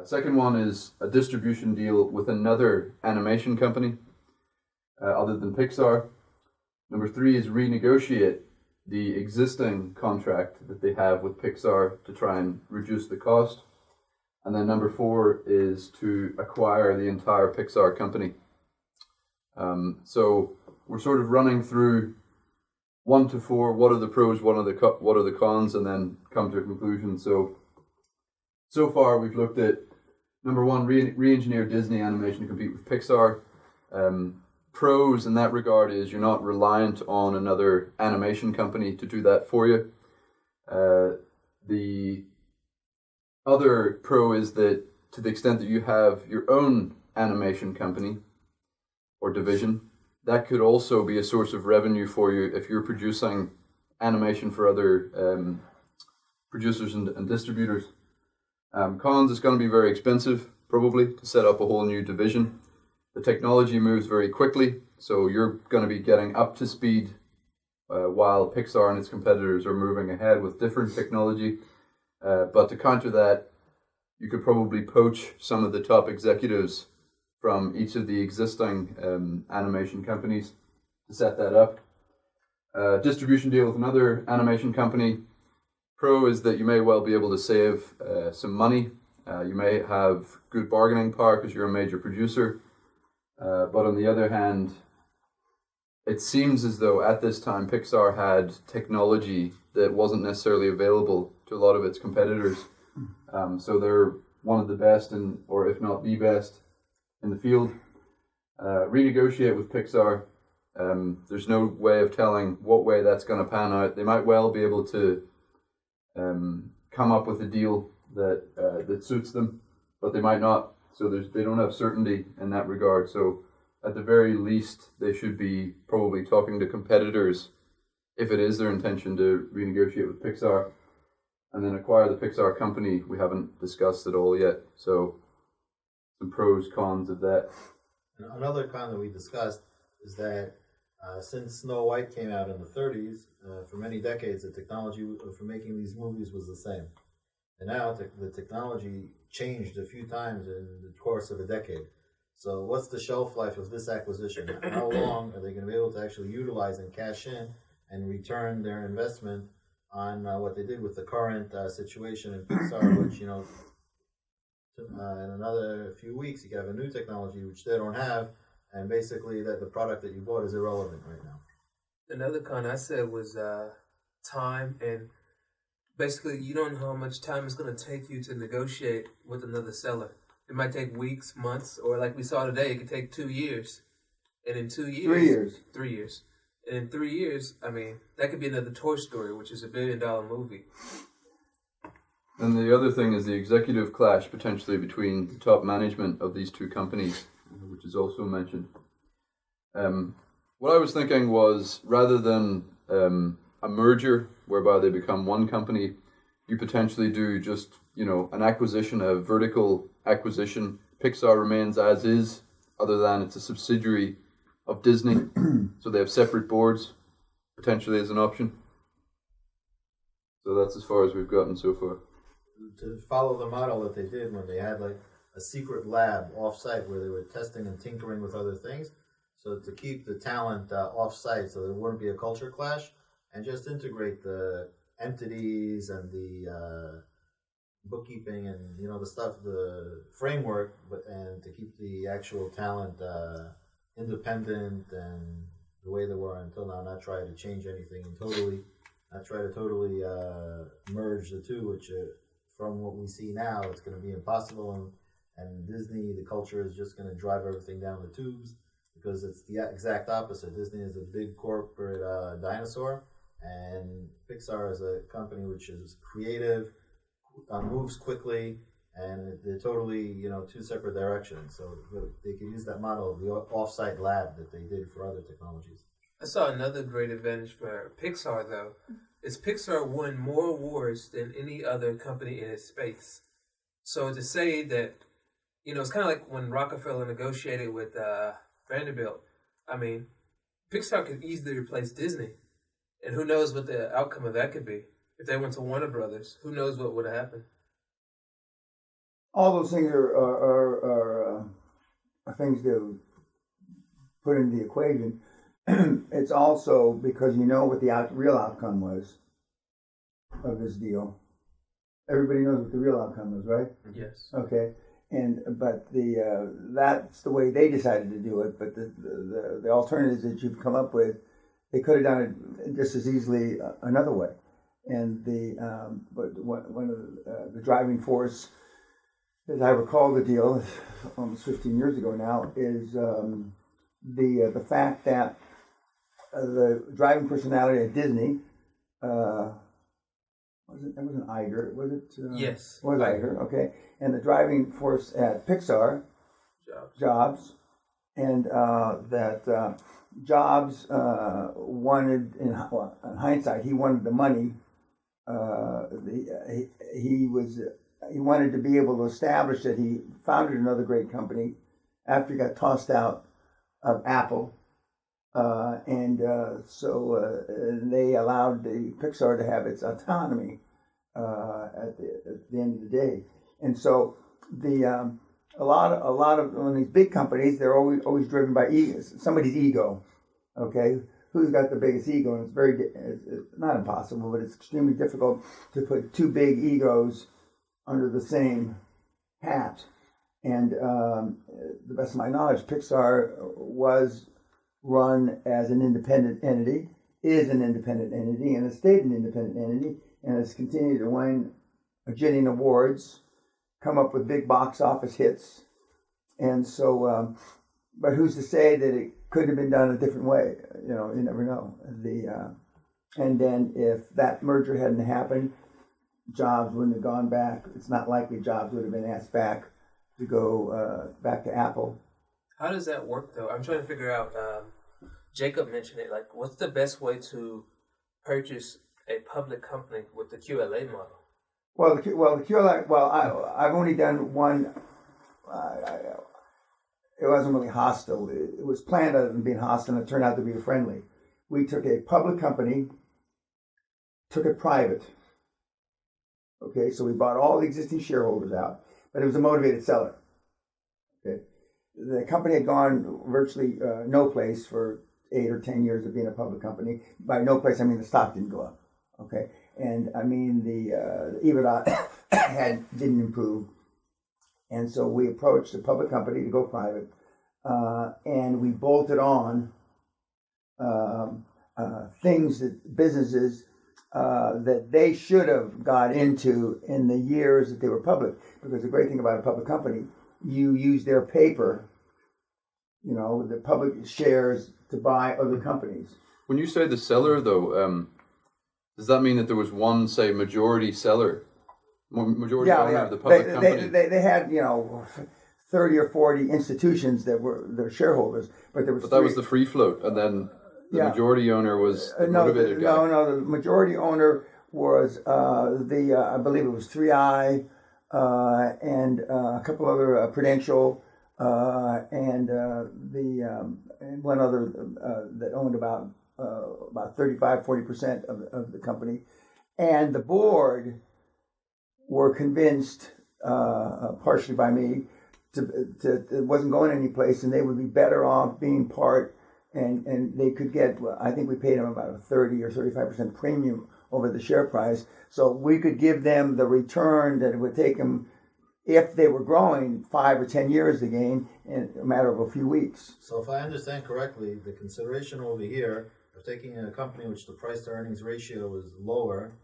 Second one is a distribution deal with another animation company other than Pixar. Number 3 is renegotiate the existing contract that they have with Pixar to try and reduce the cost. And then number 4 is to acquire the entire Pixar company. So we're sort of running through 1 to 4, what are the pros, what are the cons, and then come to a conclusion. So far we've looked at number 1, re-engineer Disney animation to compete with Pixar. Pros in that regard is you're not reliant on another animation company to do that for you. The other pro is that to the extent that you have your own animation company or division, that could also be a source of revenue for you if you're producing animation for other producers and distributors. Cons, it's going to be very expensive, probably, to set up a whole new division. The technology moves very quickly, so you're going to be getting up to speed while Pixar and its competitors are moving ahead with different technology. But to counter that, you could probably poach some of the top executives from each of the existing animation companies to set that up. Distribution deal with another animation company. Pro is that you may well be able to save some money. You may have good bargaining power because you're a major producer. But on the other hand, it seems as though at this time Pixar had technology that wasn't necessarily available to a lot of its competitors. So they're one of the best, or if not the best, in the field. Renegotiate with Pixar. There's no way of telling what way that's going to pan out. They might well be able to come up with a deal that suits them, but they might not. So they don't have certainty in that regard. So at the very least, they should be probably talking to competitors if it is their intention to renegotiate with Pixar, and then acquire the Pixar company. We haven't discussed at all yet. So some pros, cons of that. Another con that we discussed is that since Snow White came out in the 30s, for many decades, the technology for making these movies was the same. And now the technology changed a few times in the course of a decade. So what's the shelf life of this acquisition? How long are they going to be able to actually utilize and cash in and return their investment on what they did with the current situation in Pixar, which, in another few weeks, you can have a new technology which they don't have, and basically that the product that you bought is irrelevant right now. Another con I said was time, and basically you don't know how much time it's going to take you to negotiate with another seller. It might take weeks, months, or like we saw today, it could take 2 years. And in 2 years... 3 years. 3 years. And in 3 years, that could be another Toy Story, which is $1 billion movie. And the other thing is the executive clash potentially between the top management of these two companies, which is also mentioned. What I was thinking was, rather than a merger whereby they become one company, you potentially do just, an acquisition, a vertical acquisition. Pixar remains as is, other than it's a subsidiary of Disney. So they have separate boards, potentially as an option. So that's as far as we've gotten so far. To follow the model that they did when they had like a secret lab off-site where they were testing and tinkering with other things. So to keep the talent off-site so there wouldn't be a culture clash, and just integrate the entities and the bookkeeping and the stuff, the framework, and to keep the actual talent independent and the way they were until now, not try to change anything and not try to totally merge the two, which from what we see now, it's going to be impossible. And Disney, the culture is just going to drive everything down the tubes, because it's the exact opposite. Disney is a big corporate dinosaur, and Pixar is a company which is creative, moves quickly, and they're totally, two separate directions. So they can use that model of the off-site lab that they did for other technologies. I saw another great advantage for Pixar, though, is Pixar won more awards than any other company in its space. So to say that, it's kind of like when Rockefeller negotiated with Vanderbilt. Pixar could easily replace Disney. And who knows what the outcome of that could be. If they went to Warner Brothers, who knows what would happen. all those things are things to put into the equation. It's also because you know what the real outcome was of this deal. Everybody knows what the real outcome was, right? Yes. Okay, but that's the way they decided to do it. But the alternatives that you've come up with, they could have done it just as easily another way. And but one of the driving force, as I recall the deal, almost 15 years ago now, is the fact that the driving personality at Disney. It wasn't Iger, was it? Yes. Was Iger, okay. And the driving force at Pixar, Jobs. And that Jobs wanted, in hindsight, he wanted the money. He wanted to be able to establish that he founded another great company after he got tossed out of Apple. So they allowed the Pixar to have its autonomy at the end of the day. And so a lot of when these big companies, they're always driven by somebody's ego. Okay, who's got the biggest ego? And it's not impossible, but it's extremely difficult to put two big egos under the same hat. And the best of my knowledge, Pixar was run as an independent entity, is an independent entity, and has stayed an independent entity, and has continued to win bajillion awards, come up with big box office hits. And so, but who's to say that it could have been done a different way? You know, you never know. And then if that merger hadn't happened, Jobs wouldn't have gone back. It's not likely Jobs would have been asked back to go back to Apple. How does that work, though? I'm trying to figure out. Jacob mentioned it. Like, what's the best way to purchase a public company with the QLA model? Well, the QLA. Well, I've only done one. It wasn't really hostile. It was planned on being hostile, and it turned out to be friendly. We took a public company, took it private. Okay, so we bought all the existing shareholders out, but it was a motivated seller. Okay, the company had gone virtually no place for 8 or 10 years of being a public company. By no place, I mean the stock didn't go up. Okay, and I mean the EBITDA didn't improve, and so we approached the public company to go private, and we bolted on businesses that they should have got into in the years that they were public. Because the great thing about a public company, you use their paper, the public shares to buy other companies. When you say the seller, though, does that mean that there was one, say, majority seller, majority owner of the public company? They had 30 or 40 institutions that were their sharebholders, but there was. But that was the free float, and then the majority owner was the motivated guy. No. The majority owner was I believe it was 3i and a couple other Prudential and one other that owned about 35-40% of the company, and the board were convinced, partially by me, to it wasn't going any place, and they would be better off being part. And they could get, I think we paid them about a 30 or 35% premium over the share price. So we could give them the return that it would take them, if they were growing, 5 or 10 years to gain in a matter of a few weeks. So if I understand correctly, the consideration over here of taking a company which the price to earnings ratio was lower,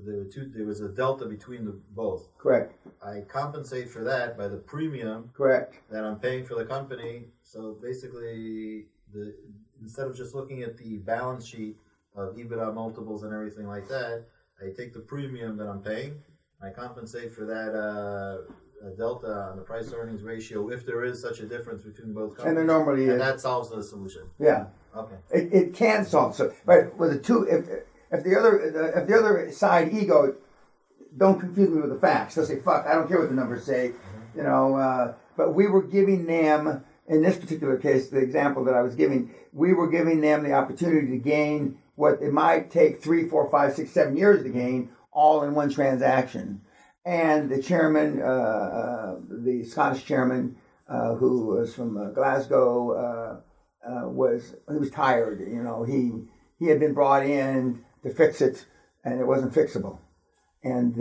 there was a delta between the both. Correct. I compensate for that by the premium. Correct. That I'm paying for the company. So basically, instead of just looking at the balance sheet of EBITDA multiples and everything like that, I take the premium that I'm paying. I compensate for that delta on the price to earnings ratio, if there is such a difference between both companies. And there normally is. That solves the solution. Yeah. Okay. It can solve so, but with the two, if the other side ego, don't confuse me with the facts. They'll say, "Fuck, I don't care what the numbers say," But we were giving them, in this particular case, the example that I was giving, we were giving them the opportunity to gain what it might take 3, 4, 5, 6, 7 years to gain, all in one transaction. and the chairman, the Scottish chairman, who was from Glasgow, he was tired. You know, he had been brought in to fix it, and it wasn't fixable. And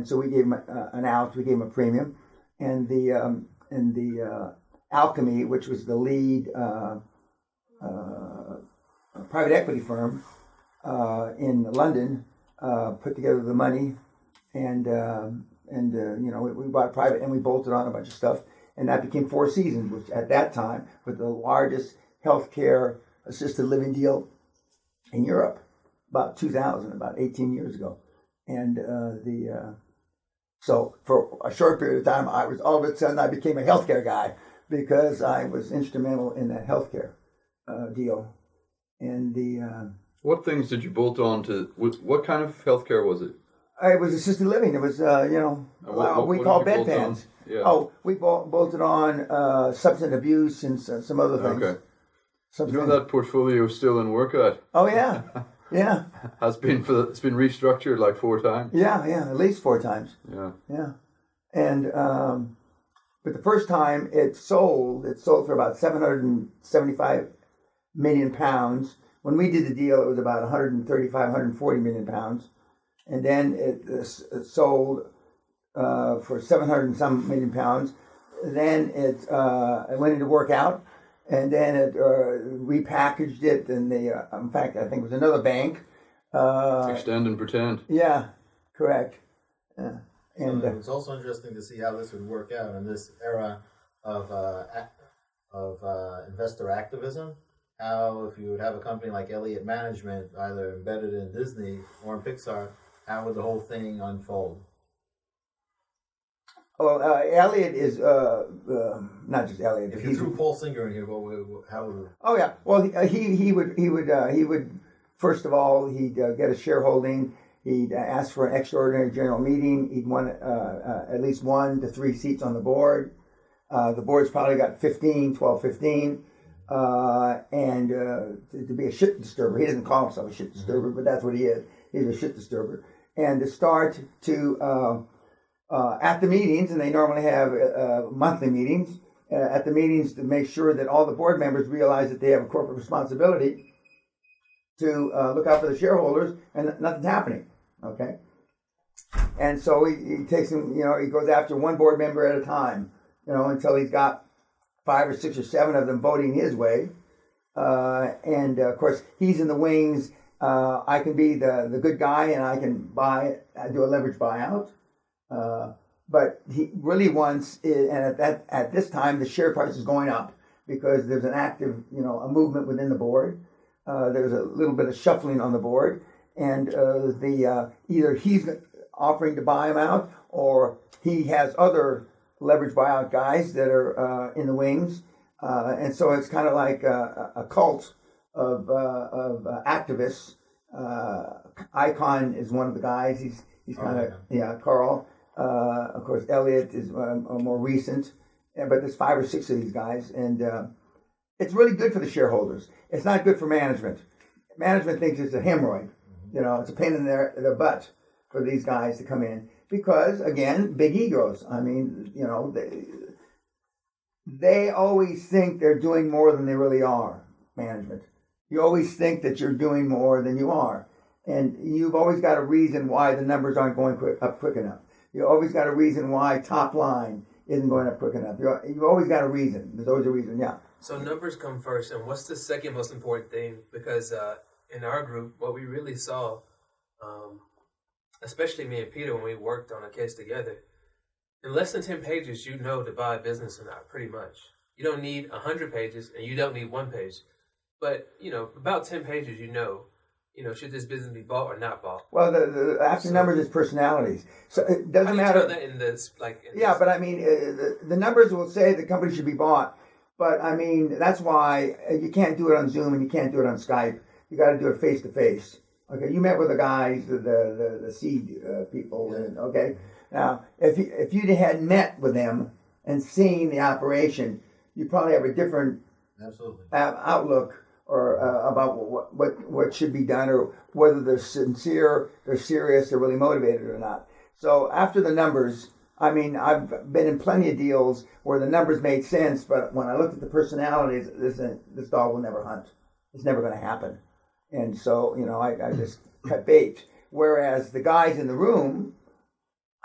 so we gave him an out. We gave him a premium, and the Alchemy, which was the lead private equity firm in London, put together the money, and you know, we bought private, and we bolted on a bunch of stuff, and that became Four Seasons, which at that time was the largest healthcare assisted living deal in Europe, about 2000, about 18 years ago. And so for a short period of time, all of a sudden I became a healthcare guy because I was instrumental in that healthcare deal. And what things did you bolt on to? What kind of healthcare was it? It was assisted living. It was, you know, we what call did you bolt bedpans. on? Yeah. Oh, we bolted on substance abuse and some other things. Okay. Some You know things. that portfolio is still in workout. Oh yeah, yeah, It's been restructured like 4 times. yeah, at least 4 times. Yeah. Yeah, and but the first time it sold for about 775 million pounds. When we did the deal, it was about 135, 140 million pounds, and then it sold for 700 and some million pounds. Then it went into workout, and then it repackaged it, and they, in fact, I think it was another bank. Extend and pretend. Yeah, correct. Yeah. And so it's also interesting to see how this would work out in this era of investor activism. How if you would have a company like Elliott Management either embedded in Disney or in Pixar, how would the whole thing unfold? well, Elliot is not just Elliot. If you threw Paul Singer in here, how would? Oh yeah. Well, he would first of all he'd get a shareholding. He'd ask for an extraordinary general meeting. He'd want at least 1 to 3 seats on the board. The board's probably got 15. And to be a shit disturber. He doesn't call himself a shit disturber, but that's what he is. He's a shit disturber. And to start to at the meetings, and they normally have monthly meetings. At the meetings, to make sure that all the board members realize that they have a corporate responsibility to look out for the shareholders, and nothing's happening. Okay, and so he takes him. You know, he goes after one board member at a time. You know, until he's got 5 or 6 or 7 of them voting his way. And of course, he's in the wings. I can be the good guy, and I can do a leverage buyout. But he really wants, and at this time, the share price is going up because there's an active, a movement within the board. There's a little bit of shuffling on the board, and either he's offering to buy him out, or he has other leverage buyout guys that are in the wings, and so it's kind of like a cult of activists. Icon is one of the guys. He's kind of Carl. Of course, Elliot is more recent, but there's 5 or 6 of these guys, and it's really good for the shareholders. It's not good for management. Management thinks it's a hemorrhoid. It's a pain in their butt for these guys to come in because, again, big egos. I mean, they always think they're doing more than they really are. Management. You always think that you're doing more than you are, and you've always got a reason why the numbers aren't going up quick enough. You always got a reason why top line isn't going up quick enough. You've always got a reason. There's always a reason, yeah. So numbers come first, and what's the second most important thing? Because in our group, what we really saw, especially me and Peter, when we worked on a case together, in less than 10 pages, to buy a business or not, pretty much. You don't need 100 pages, and you don't need 1 page. But, about 10 pages, should this business be bought or not bought? Well, the after numbers is personalities. So it doesn't matter. How do you tell that in this? But I mean, the numbers will say the company should be bought. But I mean, that's why you can't do it on Zoom and you can't do it on Skype. You got to do it face to face. Okay, you met with the guys, the seed people. Yeah. And, okay, now if you had met with them and seen the operation, you probably have a different outlook or about what should be done, or whether they're sincere, they're serious, they're really motivated or not. So after the numbers, I mean, I've been in plenty of deals where the numbers made sense, but when I looked at the personalities, this dog will never hunt. It's never going to happen. And so, I just cut bait. Whereas the guys in the room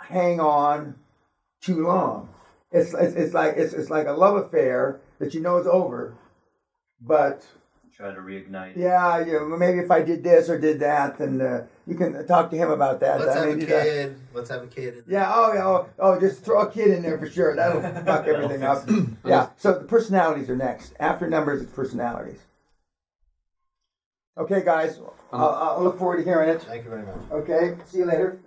hang on too long. It's like a love affair that you know is over, but Try to reignite. yeah, maybe if I did this or did that, then you can talk to him about that. Let's I have a mean, kid. Let's have a kid. In there. yeah. Oh, just throw a kid in there for sure. That'll fuck everything up. Yeah. So the personalities are next. After numbers, it's personalities. Okay, guys. I'll look forward to hearing it. Thank you very much. Okay. See you later.